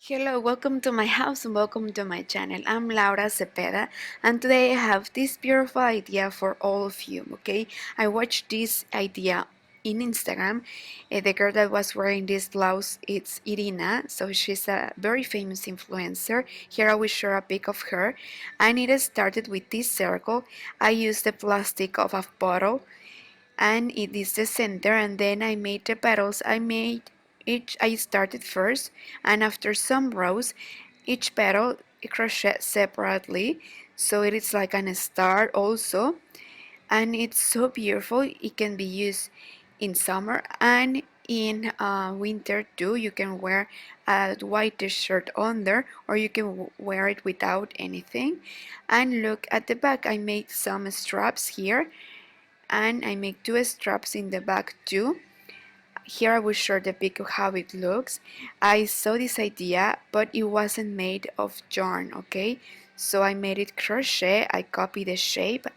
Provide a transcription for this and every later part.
Hello, welcome to my house and welcome to my channel. I'm Laura Cepeda and today I have this beautiful idea for all of you, okay? I watched this idea in Instagram. The girl that was wearing this blouse, it's Irina, so she's a very famous influencer. Here I will share a pic of her. And it started with this circle. I used the plastic of a bottle and it is the center, and then I made the petals. I started first, and after some rows each petal crochet separately, so it is like an star also, and it's so beautiful. It can be used in summer and in winter too. You can wear a white t-shirt under, or you can wear it without anything. And look at the back, I made some straps here and I make two straps in the back too. Here I will show the pic of how it looks. I saw this idea, but it wasn't made of yarn, okay? So I made it crochet, I copied the shape,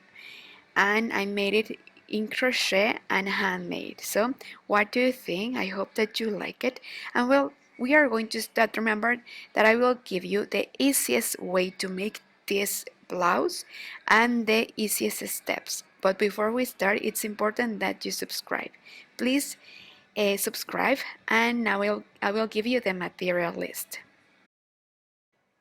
and I made it in crochet and handmade. So what do you think? I hope that you like it. And well, we are going to start. Remember that I will give you the easiest way to make this blouse and the easiest steps. But before we start, it's important that you subscribe. Please subscribe, and now I will give you the material list.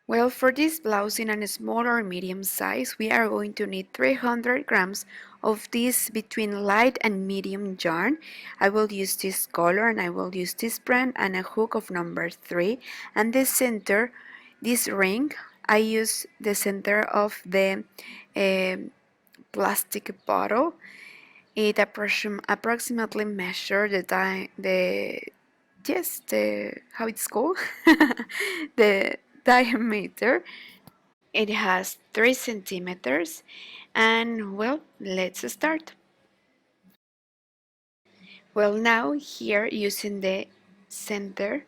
Well, for this blouse in a small or medium size, we are going to need 300 grams of this between light and medium yarn. I will use this color and I will use this brand and a hook of number 3. And the center, this ring, I use the center of the uh, plastic bottle. It approximately measure the how it's called the diameter. It has 3 centimeters, and well, let's start. Well, now here using the center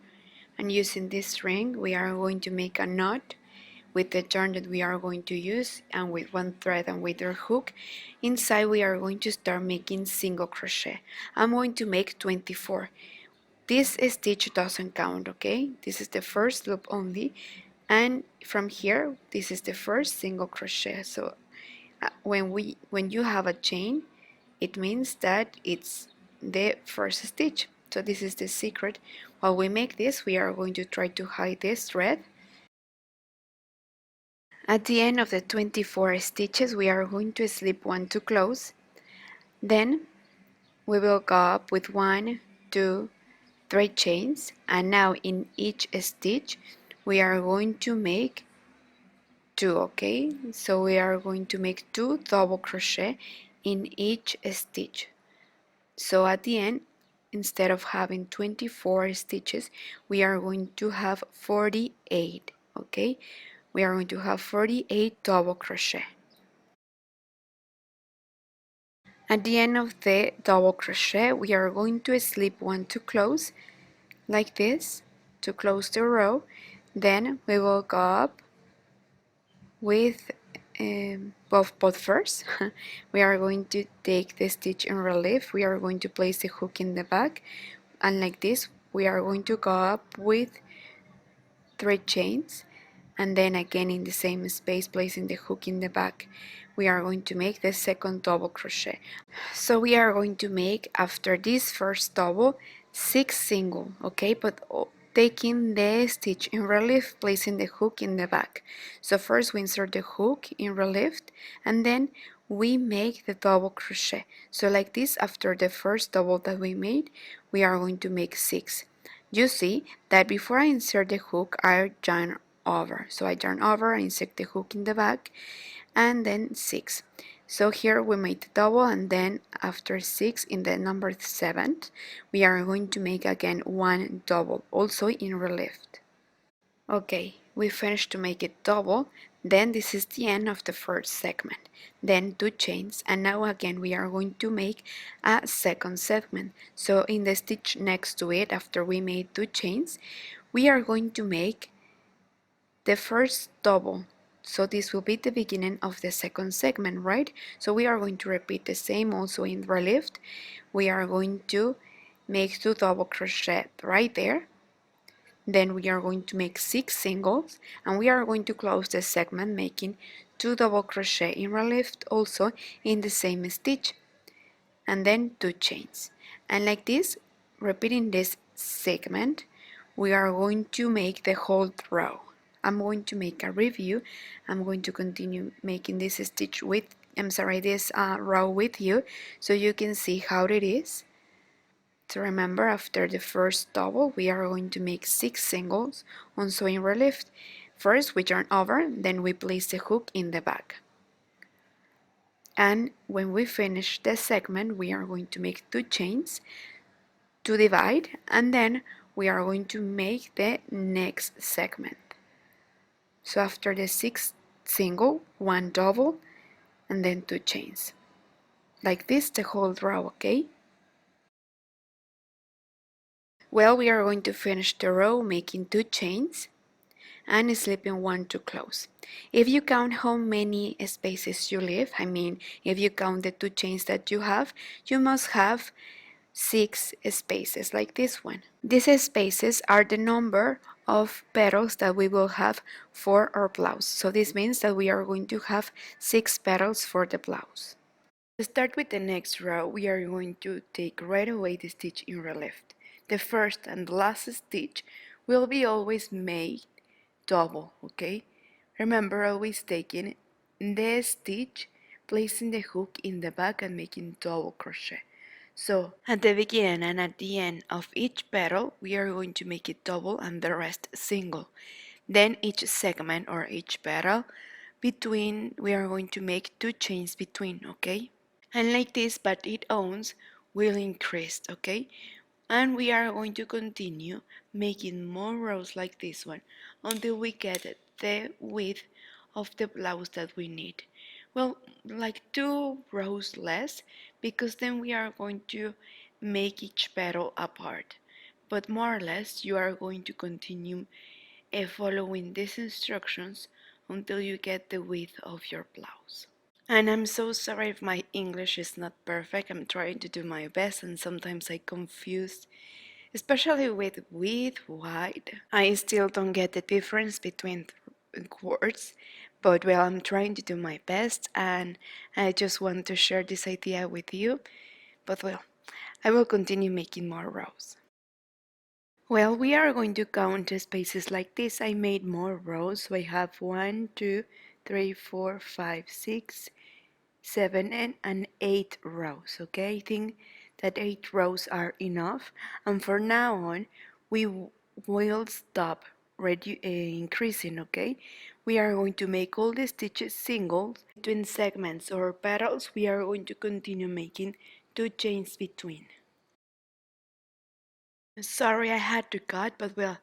and using this ring, we are going to make a knot with the yarn that we are going to use and with one thread and with our hook. Inside we are going to start making single crochet. I'm going to make 24. This stitch doesn't count, okay? This is the first loop only, and from here this is the first single crochet. So when you have a chain, it means that it's the first stitch. So this is the secret. While we make this, we are going to try to hide this thread. At the end of the 24 stitches, we are going to slip one to close. Then we will go up with 1, 2, 3 chains, and now in each stitch we are going to make 2, okay? So we are going to make 2 double crochet in each stitch. So at the end, instead of having 24 stitches, we are going to have 48, okay? We are going to have 48 double crochet. At the end of the double crochet, we are going to slip one to close, like this, to close the row. Then we will go up with both first. We are going to take the stitch in relief. We are going to place the hook in the back, and like this, we are going to go up with 3 chains, and then again in the same space, placing the hook in the back, we are going to make the second double crochet. So we are going to make, after this first double, 6 single, okay, but taking the stitch in relief, placing the hook in the back. So first we insert the hook in relief, and then we make the double crochet. So like this, after the first double that we made, we are going to make 6. You see that before I insert the hook, I yarn over. So I yarn over, I insert the hook in the back, and then 6. So here we made the double, and then after 6 in the number 7, we are going to make again 1 double, also in relief. Okay, we finished to make it double. Then this is the end of the first segment. Then 2 chains, and now again we are going to make a second segment. So in the stitch next to it, after we made 2 chains, we are going to make the first double. So this will be the beginning of the second segment, right? So we are going to repeat the same also in relief. We are going to make 2 double crochet right there. Then we are going to make 6 singles, and we are going to close the segment making 2 double crochet in relief also in the same stitch, and then 2 chains. And like this, repeating this segment, we are going to make the whole row. I'm going to make a review. I'm going to continue making this stitch with, this row with you, so you can see how it is. So remember, after the first double, we are going to make 6 singles on sewing relief. First we turn over, then we place the hook in the back. And when we finish the segment, we are going to make 2 chains to divide, and then we are going to make the next segment. So after the 6th single, 1 double, and then 2 chains. Like this the whole row, okay? Well, we are going to finish the row making 2 chains and slipping 1 to close. If you count how many spaces you leave, if you count the 2 chains that you have, you must have 6 spaces like this one. These spaces are the number of petals that we will have for our blouse. So this means that we are going to have 6 petals for the blouse. To start with the next row, we are going to take right away the stitch in relief. The first and the last stitch will be always made double, okay? Remember, always taking the stitch, placing the hook in the back and making double crochet. So at the beginning and at the end of each petal, we are going to make it double and the rest single. Then each segment or each petal between, we are going to make 2 chains between, okay? And like this, but it owns will increase, okay? And we are going to continue making more rows like this one until we get the width of the blouse that we need. Well, like 2 rows less, because then we are going to make each petal apart. But more or less, you are going to continue following these instructions until you get the width of your blouse. And I'm so sorry if my English is not perfect. I'm trying to do my best and sometimes I confuse, especially with wide. I still don't get the difference between words, but well, I'm trying to do my best and I just want to share this idea with you. But well, I will continue making more rows. Well, we are going to count spaces like this. I made more rows, so I have 1, 2, 3, 4, 5, 6, 7 and 8 rows. Okay, I think that 8 rows are enough, and for now on we will stop increasing. Okay, we are going to make all the stitches singles between segments or petals. We are going to continue making 2 chains between. Sorry I had to cut, but well,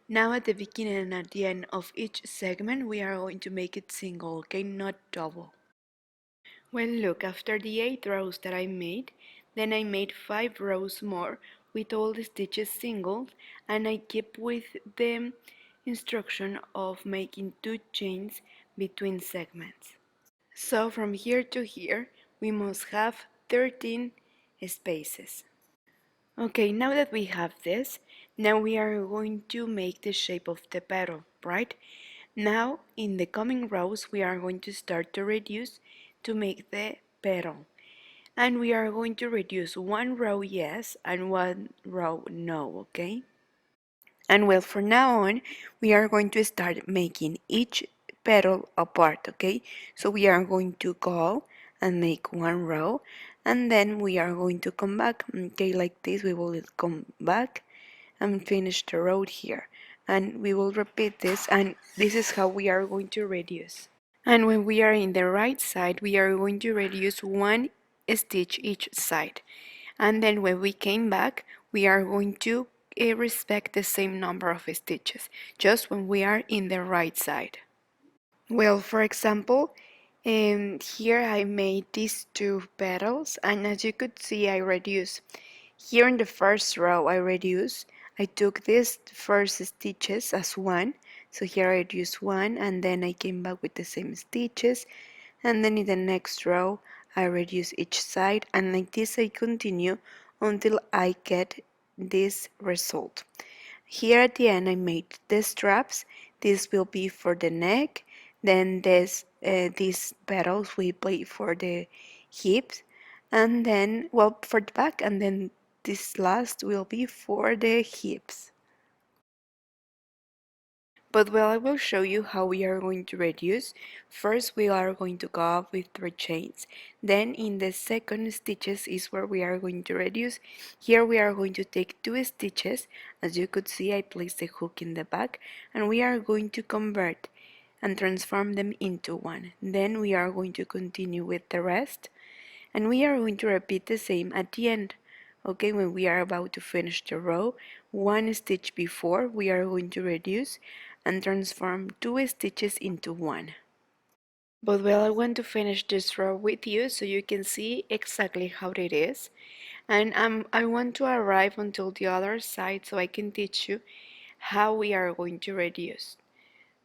now at the beginning and at the end of each segment we are going to make it single, okay, not double. Well, look, after the 8 rows that I made, then I made 5 rows more with all the stitches single, and I keep with the instruction of making 2 chains between segments. So from here to here we must have 13 spaces. Okay, now that we have this, now we are going to make the shape of the petal, right? Now, in the coming rows, we are going to start to reduce to make the petal. And we are going to reduce 1 row yes and 1 row no, okay? And well, from now on, we are going to start making each petal apart, okay? So we are going to go and make 1 row, and then we are going to come back, okay, like this. We will come back and finish the row here, and we will repeat this, and this is how we are going to reduce. And when we are in the right side, we are going to reduce 1 stitch each side, and then when we came back, we are going to respect the same number of stitches, just when we are in the right side. Well, for example, here I made these 2 petals, and as you could see, I reduced. Here in the first row I took these first stitches as 1, so here I reduced 1, and then I came back with the same stitches, and then in the next row I reduce each side, and like this I continue until I get this result. Here at the end I made the straps. This will be for the neck. Then these petals will be for the hips, and then well for the back, and then this last will be for the hips. But well, I will show you how we are going to reduce. First, we are going to go up with 3 chains. Then in the second stitches is where we are going to reduce. Here we are going to take 2 stitches. As you could see, I placed the hook in the back, and we are going to convert and transform them into one. Then we are going to continue with the rest, and we are going to repeat the same at the end. Okay, when we are about to finish the row, 1 stitch before we are going to reduce and transform 2 stitches into 1. But well, I want to finish this row with you so you can see exactly how it is. And I want to arrive until the other side so I can teach you how we are going to reduce.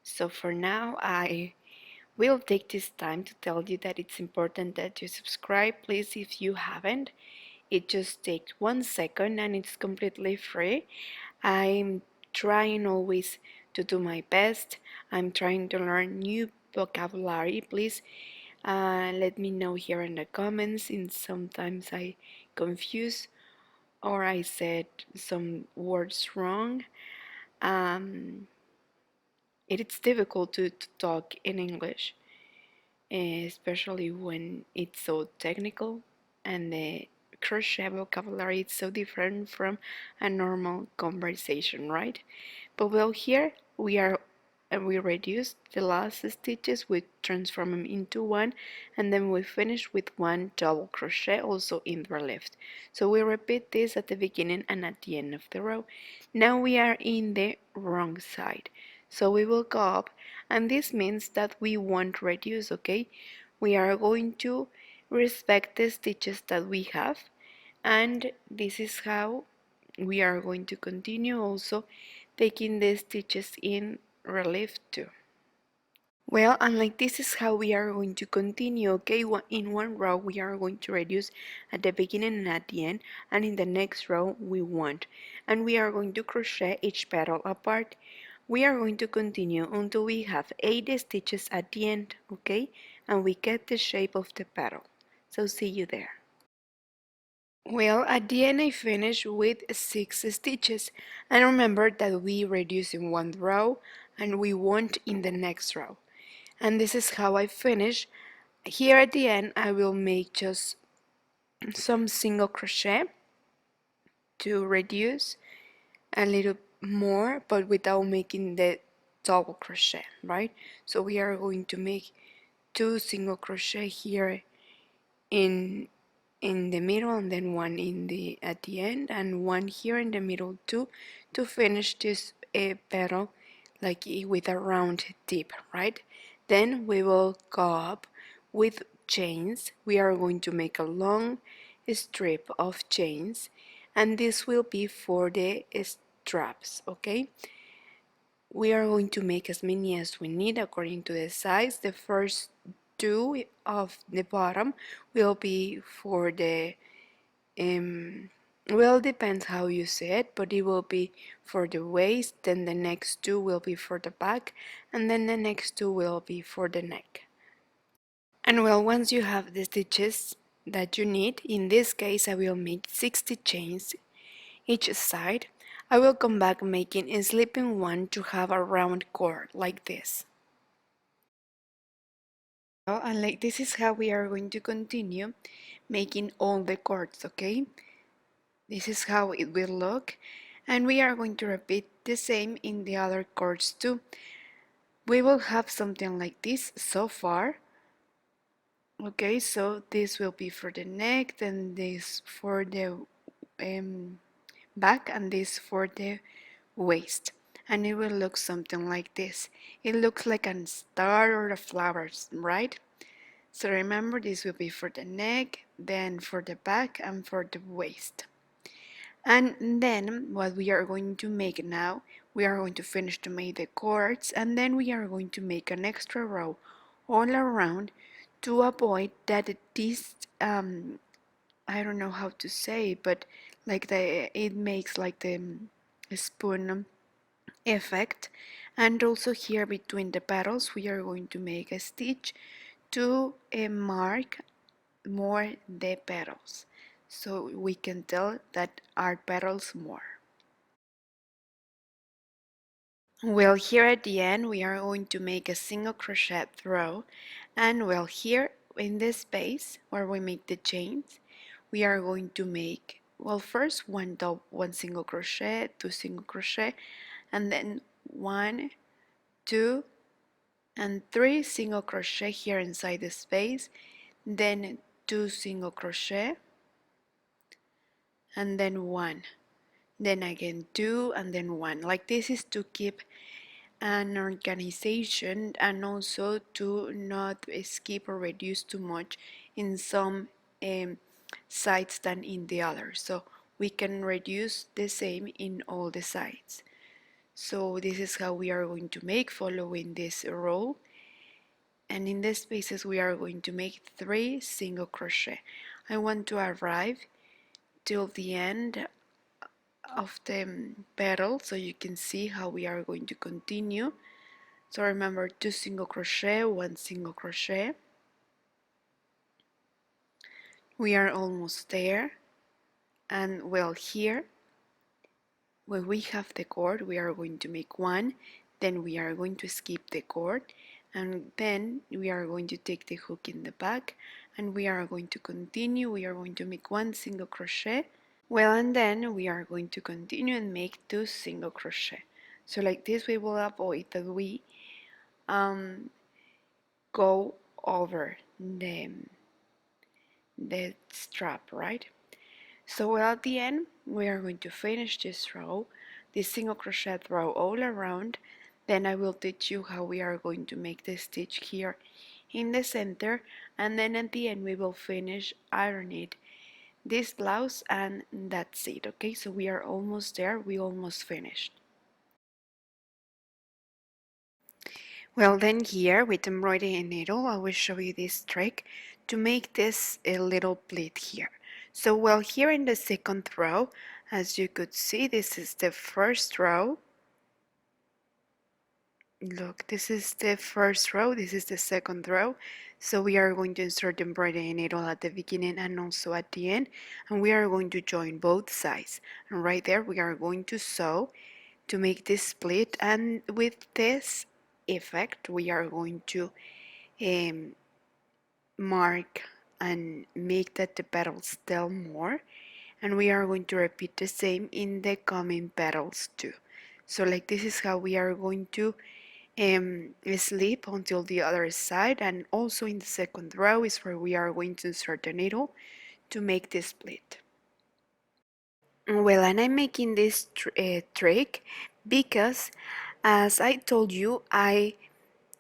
So for now, I will take this time to tell you that it's important that you subscribe, please, if you haven't. It just takes 1 second and it's completely free. I'm trying always to do my best. I'm trying to learn new vocabulary. Please let me know here in the comments. And sometimes I confuse or I said some words wrong. Um, it's difficult to talk in English, especially when it's so technical and the crochet vocabulary is so different from a normal conversation, right? But well, here we are, we reduce the last stitches, we transform them into one, and then we finish with 1 double crochet also in the left. So we repeat this at the beginning and at the end of the row. Now we are in the wrong side, so we will go up, and this means that we won't reduce, okay? We are going to respect the stitches that we have, and this is how we are going to continue also taking the stitches in relief too. Well, and like this is how we are going to continue, okay? In one row we are going to reduce at the beginning and at the end, and in the next row we won't. And we are going to crochet each petal apart. We are going to continue until we have 8 stitches at the end, okay? And we get the shape of the petal. So see you there. Well, at the end I finished with 6 stitches, and remember that we reduce in one row and we won't in the next row. And this is how I finish. Here at the end I will make just some single crochet to reduce a little more, but without making the double crochet, right? So we are going to make 2 single crochet here in the middle, and then one in the at the end, and one here in the middle too, to finish this petal like with a round tip, right? Then we will go up with chains. We are going to make a long strip of chains, and this will be for the straps, okay? We are going to make as many as we need according to the size. The first 2 of the bottom will be for the well, depends how you say it, but it will be for the waist, then the next 2 will be for the back, and then the next 2 will be for the neck. And well, once you have the stitches that you need, in this case I will make 60 chains each side. I will come back making a slipping one to have a round cord like this. Well, and like this is how we are going to continue making all the cords, okay? This is how it will look, and we are going to repeat the same in the other cords too. We will have something like this so far. Okay, so this will be for the neck, then this for the back, and this for the waist, and it will look something like this. It looks like a star or a flowers, right? So remember, this will be for the neck, then for the back, and for the waist. And then what we are going to make now, we are going to finish to make the cords, and then we are going to make an extra row all around to avoid that this I don't know how to say, but like it makes like the spoon effect, and also here between the petals we are going to make a stitch to mark more the petals, so we can tell that are petals more. Well, here at the end we are going to make a single crochet row, and well, here in this space where we make the chains we are going to make, well, first one single crochet, two single crochet, and then one, two, and three single crochet here inside the space, then two single crochet, and then one, then again two, and then one. Like this is to keep an organization and also to not skip or reduce too much in some sides than in the other, so we can reduce the same in all the sides. So this is how we are going to make following this row, and in these spaces we are going to make three single crochet. I want to arrive till the end of the petal so you can see how we are going to continue. So remember, two single crochet, one single crochet. We are almost there, and well, here when we have the cord we are going to make one, then we are going to skip the cord, and then we are going to take the hook in the back and we are going to continue. We are going to make one single crochet, well, and then we are going to continue and make two single crochet. So like this we will avoid that we go over the strap, right? So at the end we are going to finish this row, this single crochet row all around. Then I will teach you how we are going to make the stitch here in the center, and then at the end we will finish ironing this blouse, and that's it. Okay, so we are almost there, we almost finished. Well, then here with embroidery needle I will show you this trick to make this a little pleat here. So well, here in the second row, as you could see, this is the first row. Look, this is the first row, this is the second row. So we are going to insert the embroidery needle at the beginning and also at the end, and we are going to join both sides, and right there we are going to sew to make this split. And with this effect we are going to mark and make that the petals tell more, and we are going to repeat the same in the coming petals too. So like this is how we are going to slip until the other side, and also in the second row is where we are going to insert the needle to make this split. Well, and I'm making this trick because, as I told you, I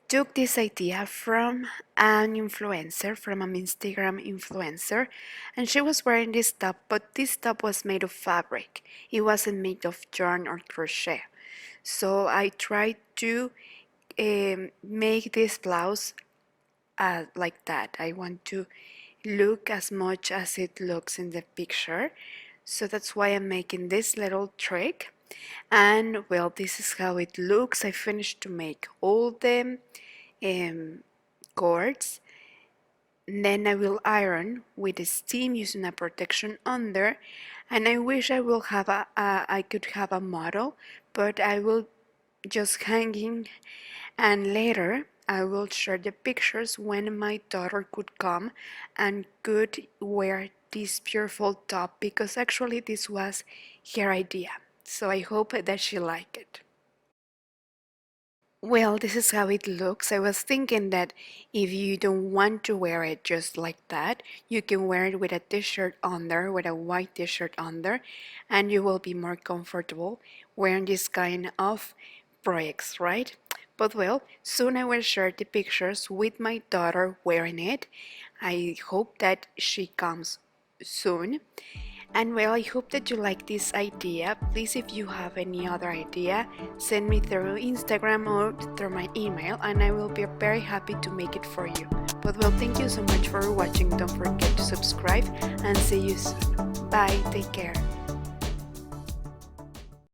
took this idea from an influencer, from an Instagram influencer, and she was wearing this top, but this top was made of fabric. It wasn't made of yarn or crochet. So I tried to make this blouse like that. I want to look as much as it looks in the picture, so that's why I'm making this little trick. And well, this is how it looks. I finished to make all the cords. Then I will iron with the steam using a protection under, and I wish I will have I could have a model, but I will just hanging, and later I will share the pictures when my daughter could come and could wear this beautiful top, because actually this was her idea, so I hope that she liked it. Well, this is how it looks. I was thinking that if you don't want to wear it just like that, you can wear it with a t-shirt under, with a white t-shirt under, and you will be more comfortable wearing this kind of projects, right? But well, soon I will share the pictures with my daughter wearing it. I hope that she comes soon. And well, I hope that you like this idea. Please, if you have any other idea, send me through Instagram or through my email, and I will be very happy to make it for you. But well, thank you so much for watching. Don't forget to subscribe, and see you soon. Bye, take care.